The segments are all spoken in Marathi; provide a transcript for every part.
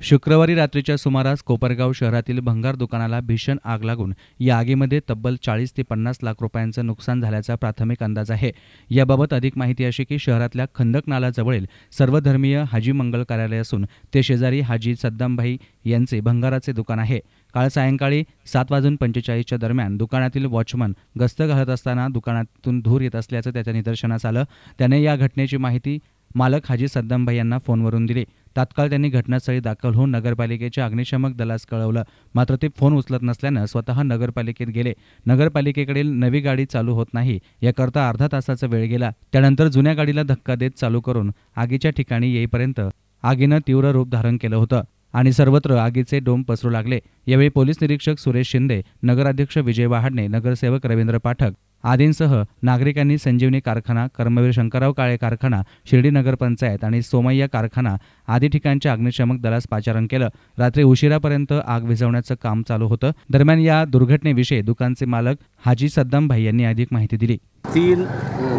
शुक्रवारी रात्रीच्या सुमारास कोपरगाव शहरातील भंगार दुकानाला भीषण आग लागून या आगीमध्ये तब्बल 40 ते 50 लाख रुपयांचं नुकसान झाल्याचा प्राथमिक अंदाज आहे। याबाबत अधिक माहिती अशी की शहरातल्या खंदक नालाजवळील सर्वधर्मीय हाजी मंगल कार्यालय असून ते शेजारी हाजी सद्दामभाई यांचे भंगाराचे दुकान आहे। काल सायंकाळी 7:45च्या दरम्यान दुकानातील वॉचमन गस्त घालत असताना दुकानातून धूर येत असल्याचं त्याच्या निदर्शनास आलं। त्याने या घटनेची माहिती मालक हाजी सद्दामभाई यांना फोनवरून दिली। तात्काळ त्यांनी घटनास्थळी दाखल होऊन नगरपालिकेच्या अग्निशमक दलास कळवलं, मात्र ते फोन उचलत नसल्यानं स्वतः नगरपालिकेत गेले। नगरपालिकेकडील नवी गाडी चालू होत नाही याकरता अर्धा तासाचा वेळ गेला। त्यानंतर जुन्या गाडीला धक्का देत चालू करून आगीच्या ठिकाणी येईपर्यंत आगीनं तीव्र रूप धारण केलं होतं आणि सर्वत्र आगीचे डोंब पसरू लागले। यावेळी पोलीस निरीक्षक सुरेश शिंदे, नगराध्यक्ष विजय वहाडणे, नगरसेवक रवींद्र पाठक आदींसह नागरिकांनी संजीवनी कारखाना, कर्मवीर शंकरराव काळे कारखाना, शिर्डी नगर पंचायत आणि सोमय्या कारखाना आदी ठिकाणच्या अग्निशमक दलास पाचारण केलं। रात्री उशिरापर्यंत आग विझवण्याचं काम चालू होतं। दरम्यान या दुर्घटनेविषयी दुकानचे मालक हाजी सद्दामभाई यांनी अधिक माहिती दिली। 3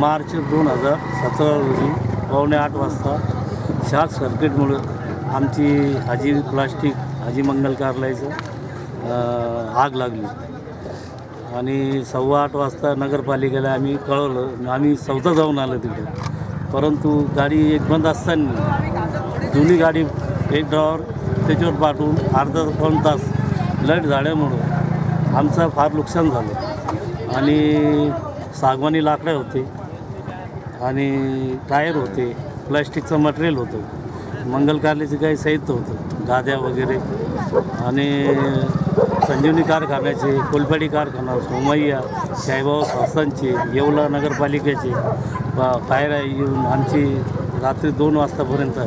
मार्च 2017 रोजी पावणे 8 वाजता शॉर्ट सर्किटमुळे आमची हाजी प्लास्टिक हाजी मंगल कार्यालयाचं आग लागली आणि 7:15 वाजता नगरपालिकेला आम्ही कळवलं। आम्ही स्वतः जाऊन आलो तिकडे, परंतु गाडी एक बंद असताना जुनी गाडी एक ड्रायव्हर त्याच्यावर पाठवून अर्धा पाऊण तास लाईट झाल्यामुळं आमचं फार नुकसान झालं आणि सागवानी लाकडं होते आणि टायर होते, प्लास्टिकचं मटेरियल होतं, मंगल कार्यालयाचं काही साहित्य होतं, गाद्या वगैरे आणि संजीवनी कारखान्याचे, कोलपाडी कारखाना, सोमय्या, साईबाबा संस्थांचे, येवला नगरपालिकेचे फायर येऊन आमची रात्री 2 वाजतापर्यंत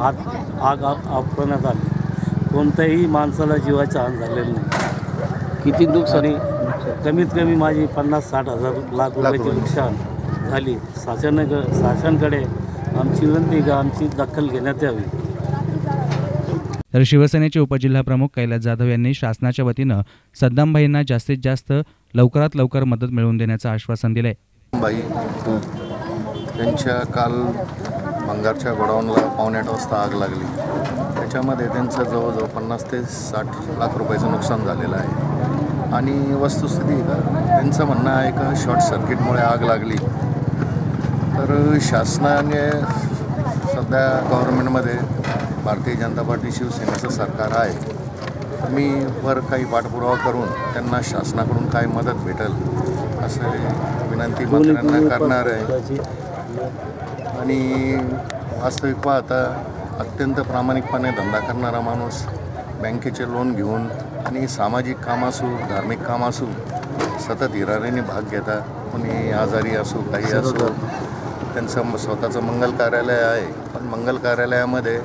आग आटवण्यात आली। कोणत्याही माणसाला जीवाचा हानी झालेला नाही। किती नुकसानी? कमीत कमी माझी 50-60 हजार लाख रुपयाची नुकसान झाली। शासनाकडे आमची विनंती का आमची दखल घेण्यात यावी। तर शिवसेनेचे उपजिल्हाप्रमुख कैलास जाधव यांनी शासनाच्या वतीनं सद्दामभाईंना जास्तीत जास्त लवकरात लवकर मदत मिळवून देण्याचं आश्वासन दिलंय। बाई त्यांच्या काल भंगारच्या गोडाऊनला पावणे 8 वाजता आग लागली। त्याच्यामध्ये त्यांचं जवळजवळ 50 ते 60 लाख रुपयाचं नुकसान झालेलं आहे आणि वस्तुस्थिती त्यांचं म्हणणं आहे का शॉर्ट सर्किटमुळे आग लागली। तर शासनाने सध्या गव्हर्नमेंटमध्ये भारतीय जनता पार्टी शिवसेनेचं सरकार आहे। मी वर काही पाठपुरावा करून त्यांना शासनाकडून काय मदत भेटेल असं विनंती मंत्र्यांना करणार आहे आणि वास्तविक पाहता अत्यंत प्रामाणिकपणे धंदा करणारा माणूस बँकेचे लोन घेऊन आणि सामाजिक काम असो, धार्मिक काम असो, सतत हिरारीने भाग घेता। कोणी आजारी असो, काही असो, त्यांचं स्वतःचं मंगल कार्यालय आहे, पण मंगल कार्यालयामध्ये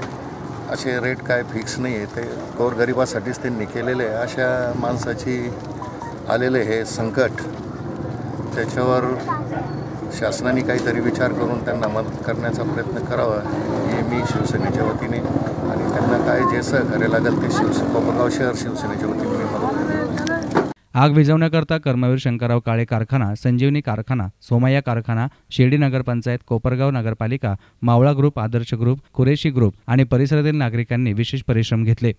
असे रेट काय फिक्स नाही आहे। ते गोरगरिबासाठीच त्यांनी केलेले आहे। अशा माणसाची आलेले हे संकट, त्याच्यावर शासनाने काहीतरी विचार करून त्यांना मदत करण्याचा प्रयत्न करावा हे मी शिवसेनेच्या वतीने आणि त्यांना काय जे सहकार्य लागेल ते कोपरगाव शहर शिवसेनेच्या वतीने मी मदत करतो। आग विझवण्याकरता कर्मवीर शंकरराव काळे कारखाना, संजीवनी कारखाना, सोमय्या कारखाना, शिर्डी नगर पंचायत, कोपरगाव नगरपालिका, Mavla group, Adarsh group, Qureshi group आणि परिसरातील नागरिकांनी विशेष परिश्रम घेतले।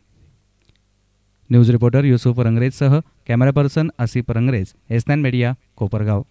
न्यूज रिपोर्टर युसुफ रंगरेजसह camera person Asif Rangrez, S9 media, Kopargaon.